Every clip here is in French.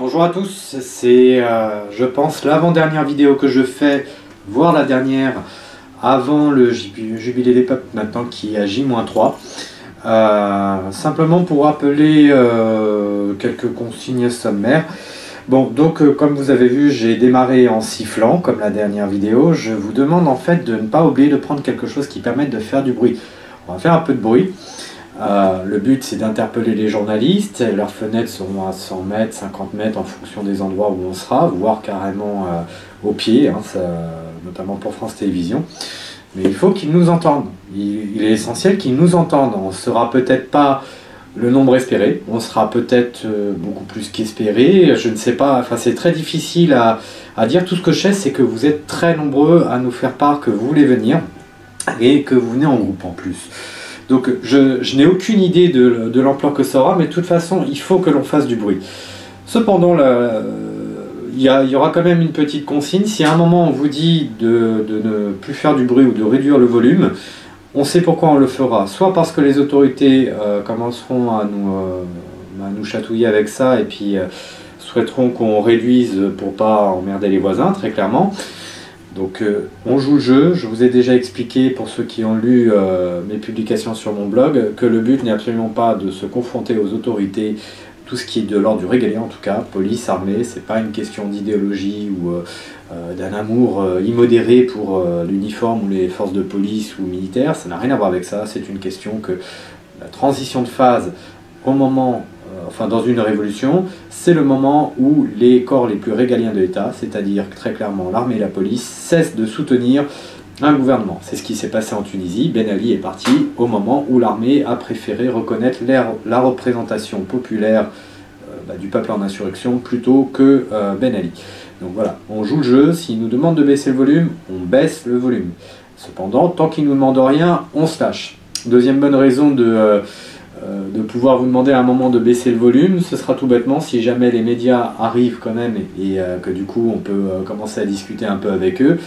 Bonjour à tous, c'est je pense l'avant-dernière vidéo que je fais, voire la dernière, avant le Jubilé des Peuples maintenant qui est à J-3. Simplement pour rappeler quelques consignes sommaires. Bon, donc comme vous avez vu, j'ai démarré en sifflant, comme la dernière vidéo. Je vous demande en fait de ne pas oublier de prendre quelque chose qui permette de faire du bruit. On va faire un peu de bruit. Le but c'est d'interpeller les journalistes, leurs fenêtres sont à 100 mètres, 50 mètres en fonction des endroits où on sera, voire carrément au pied, hein, notamment pour France Télévisions. Mais il faut qu'ils nous entendent, il est essentiel qu'ils nous entendent. On ne sera peut-être pas le nombre espéré, on sera peut-être beaucoup plus qu'espéré, je ne sais pas, enfin c'est très difficile à dire. Tout ce que je sais c'est que vous êtes très nombreux à nous faire part que vous voulez venir et que vous venez en groupe en plus. Donc je n'ai aucune idée de l'ampleur que ça aura, mais de toute façon, il faut que l'on fasse du bruit. Cependant, il y aura quand même une petite consigne. Si à un moment on vous dit de ne plus faire du bruit ou de réduire le volume, on sait pourquoi on le fera. Soit parce que les autorités commenceront à nous chatouiller avec ça et puis souhaiteront qu'on réduise pour pas emmerder les voisins, très clairement. Donc on joue le jeu, je vous ai déjà expliqué pour ceux qui ont lu mes publications sur mon blog que le but n'est absolument pas de se confronter aux autorités, tout ce qui est de l'ordre du régalien en tout cas, police, armée, c'est pas une question d'idéologie ou d'un amour immodéré pour l'uniforme ou les forces de police ou militaires, ça n'a rien à voir avec ça, c'est une question que la transition de phase au moment enfin dans une révolution, c'est le moment où les corps les plus régaliens de l'État, c'est-à-dire très clairement l'armée et la police, cessent de soutenir un gouvernement. C'est ce qui s'est passé en Tunisie. Ben Ali est parti au moment où l'armée a préféré reconnaître la représentation populaire du peuple en insurrection plutôt que Ben Ali. Donc voilà, on joue le jeu, s'il nous demande de baisser le volume, on baisse le volume. Cependant, tant qu'il ne nous demande rien, on se lâche. Deuxième bonne raison de pouvoir vous demander à un moment de baisser le volume, ce sera tout bêtement si jamais les médias arrivent quand même et que du coup on peut commencer à discuter un peu avec eux,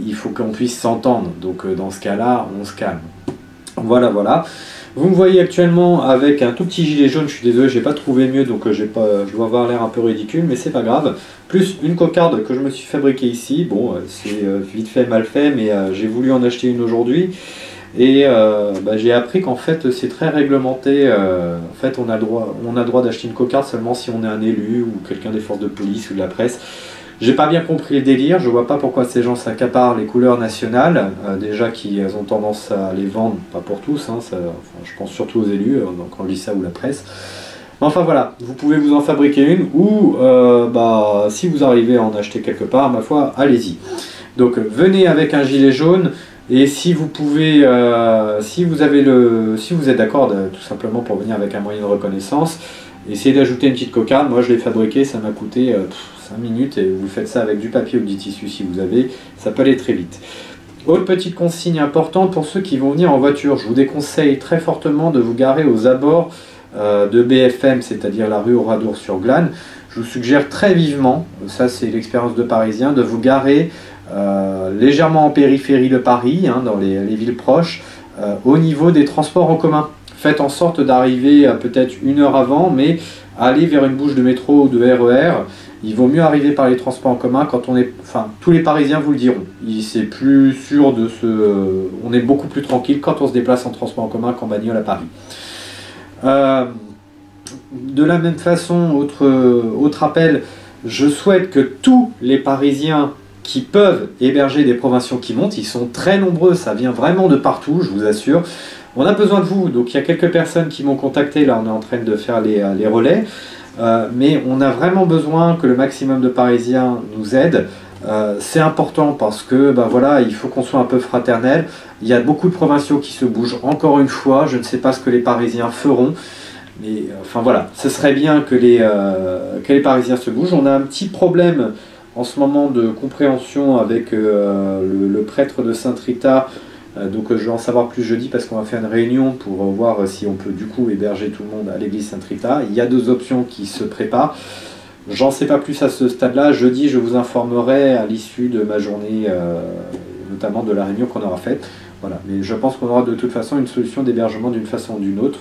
il faut qu'on puisse s'entendre, donc dans ce cas là on se calme. Voilà. Vous me voyez actuellement avec un tout petit gilet jaune, je suis désolé, j'ai pas trouvé mieux, donc je dois avoir l'air un peu ridicule, mais c'est pas grave. Plus une cocarde que je me suis fabriquée ici, bon c'est vite fait mal fait, mais j'ai voulu en acheter une aujourd'hui. Et j'ai appris qu'en fait c'est très réglementé, en fait on a le droit d'acheter une cocarde seulement si on est un élu ou quelqu'un des forces de police ou de la presse. J'ai pas bien compris le délire, je vois pas pourquoi ces gens s'accaparent les couleurs nationales, déjà qu'ils ont tendance à les vendre, pas pour tous, hein, je pense surtout aux élus, donc on lit ça ou la presse. Mais enfin voilà, vous pouvez vous en fabriquer une ou si vous arrivez à en acheter quelque part, ma foi, allez-y. Donc venez avec un gilet jaune. Et si vous pouvez, si vous êtes d'accord tout simplement pour venir avec un moyen de reconnaissance, essayez d'ajouter une petite cocarde. Moi je l'ai fabriqué, ça m'a coûté 5 minutes et vous faites ça avec du papier ou du tissu si vous avez, ça peut aller très vite. Autre petite consigne importante pour ceux qui vont venir en voiture, je vous déconseille très fortement de vous garer aux abords de BFM, c'est-à-dire la rue Oradour-sur-Glane. Je vous suggère très vivement, ça c'est l'expérience de Parisien, de vous garer légèrement en périphérie de Paris, hein, dans les villes proches, au niveau des transports en commun. Faites en sorte d'arriver peut-être 1 heure avant, mais aller vers une bouche de métro ou de RER. Il vaut mieux arriver par les transports en commun quand on est... Enfin, tous les Parisiens vous le diront. C'est plus sûr de se... on est beaucoup plus tranquille quand on se déplace en transport en commun qu'en bagnole à Paris. De la même façon, autre appel, je souhaite que tous les Parisiens qui peuvent héberger des provinciaux qui montent, ils sont très nombreux, ça vient vraiment de partout, je vous assure. On a besoin de vous, donc il y a quelques personnes qui m'ont contacté, là on est en train de faire les relais, mais on a vraiment besoin que le maximum de Parisiens nous aident. C'est important parce que voilà, il faut qu'on soit un peu fraternel. Il y a beaucoup de provinciaux qui se bougent, encore une fois, je ne sais pas ce que les Parisiens feront, mais enfin voilà, ce serait bien que les Parisiens se bougent. On a un petit problème en ce moment de compréhension avec le prêtre de Sainte-Rita, donc je vais en savoir plus jeudi parce qu'on va faire une réunion pour voir si on peut du coup héberger tout le monde à l'église Sainte-Rita. Il y a 2 options qui se préparent, j'en sais pas plus à ce stade-là. Jeudi je vous informerai à l'issue de ma journée, notamment de la réunion qu'on aura faite. Voilà. Mais je pense qu'on aura de toute façon une solution d'hébergement d'une façon ou d'une autre.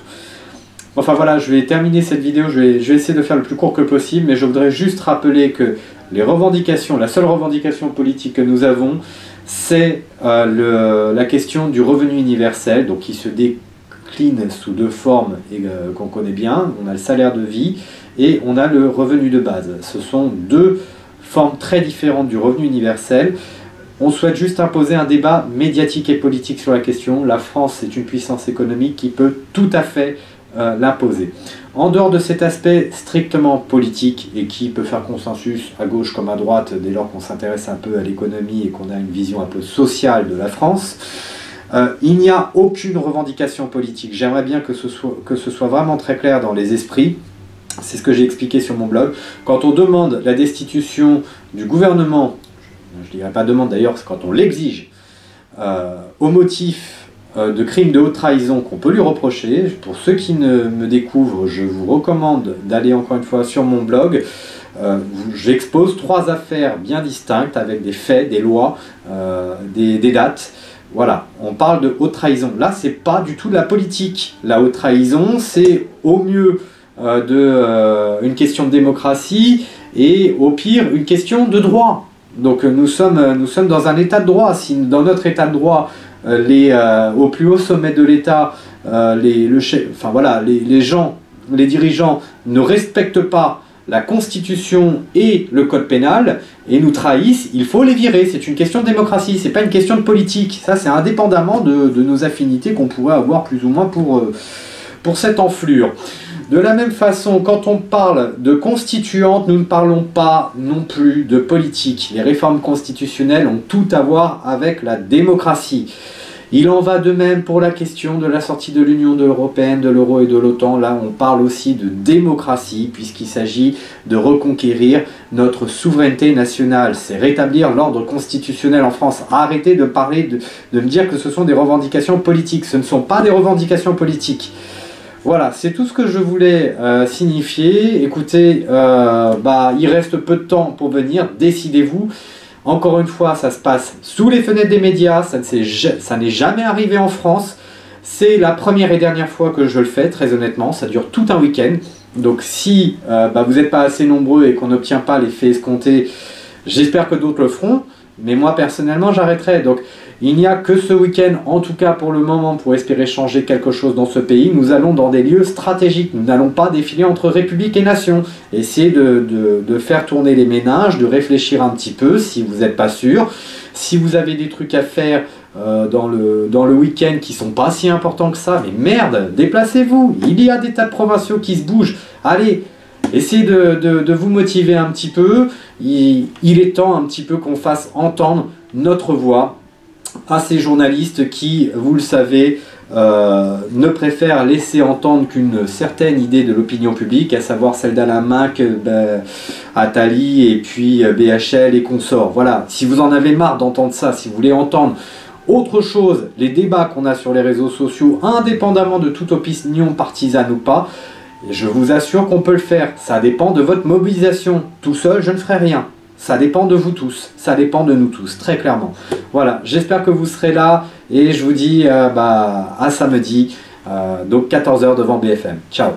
Enfin voilà, je vais terminer cette vidéo, je vais essayer de faire le plus court que possible, mais je voudrais juste rappeler que les revendications, la seule revendication politique que nous avons, c'est la question du revenu universel, donc qui se décline sous deux formes qu'on connaît bien. On a le salaire de vie et on a le revenu de base. Ce sont deux formes très différentes du revenu universel. On souhaite juste imposer un débat médiatique et politique sur la question. La France est une puissance économique qui peut tout à fait l'imposer. En dehors de cet aspect strictement politique et qui peut faire consensus à gauche comme à droite dès lors qu'on s'intéresse un peu à l'économie et qu'on a une vision un peu sociale de la France, il n'y a aucune revendication politique. J'aimerais bien que ce soit vraiment très clair dans les esprits. C'est ce que j'ai expliqué sur mon blog. Quand on demande la destitution du gouvernement, je ne dirais pas demande d'ailleurs, c'est quand on l'exige, au motif de crimes de haute trahison qu'on peut lui reprocher. Pour ceux qui ne me découvrent, je vous recommande d'aller encore une fois sur mon blog. J'expose 3 affaires bien distinctes avec des faits, des lois, des dates. Voilà, on parle de haute trahison. Là, c'est pas du tout de la politique. La haute trahison, c'est au mieux une question de démocratie et au pire une question de droit. Donc nous sommes dans un état de droit. Si dans notre état de droit, au plus haut sommet de l'État, les dirigeants ne respectent pas la Constitution et le Code pénal et nous trahissent, il faut les virer. C'est une question de démocratie, c'est pas une question de politique. Ça, c'est indépendamment de nos affinités qu'on pourrait avoir plus ou moins pour cette enflure. De la même façon, quand on parle de constituante, nous ne parlons pas non plus de politique. Les réformes constitutionnelles ont tout à voir avec la démocratie. Il en va de même pour la question de la sortie de l'Union européenne, de l'euro et de l'OTAN. Là, on parle aussi de démocratie, puisqu'il s'agit de reconquérir notre souveraineté nationale. C'est rétablir l'ordre constitutionnel en France. Arrêtez de me dire que ce sont des revendications politiques. Ce ne sont pas des revendications politiques. Voilà, c'est tout ce que je voulais signifier. Écoutez, il reste peu de temps pour venir, décidez-vous. Encore une fois, ça se passe sous les fenêtres des médias, ça n'est jamais arrivé en France. C'est la première et dernière fois que je le fais, très honnêtement, ça dure tout un week-end. Donc si vous n'êtes pas assez nombreux et qu'on n'obtient pas l'effet escompté, j'espère que d'autres le feront. Mais moi, personnellement, j'arrêterai. Donc, il n'y a que ce week-end, en tout cas pour le moment, pour espérer changer quelque chose dans ce pays. Nous allons dans des lieux stratégiques. Nous n'allons pas défiler entre république et nation. Essayez de faire tourner les méninges, de réfléchir un petit peu si vous n'êtes pas sûr. Si vous avez des trucs à faire dans le week-end qui ne sont pas si importants que ça, mais merde, déplacez-vous. Il y a des tas de provinciaux qui se bougent. Allez, essayez de vous motiver un petit peu. Il est temps un petit peu qu'on fasse entendre notre voix à ces journalistes qui, vous le savez, ne préfèrent laisser entendre qu'une certaine idée de l'opinion publique, à savoir celle d'Alain Minc, Attali et puis BHL et consorts. Voilà, si vous en avez marre d'entendre ça, si vous voulez entendre autre chose, les débats qu'on a sur les réseaux sociaux, indépendamment de toute opinion partisane ou pas, je vous assure qu'on peut le faire. Ça dépend de votre mobilisation. Tout seul, je ne ferai rien. Ça dépend de vous tous. Ça dépend de nous tous, très clairement. Voilà, j'espère que vous serez là. Et je vous dis à samedi, donc 14 h devant BFM. Ciao.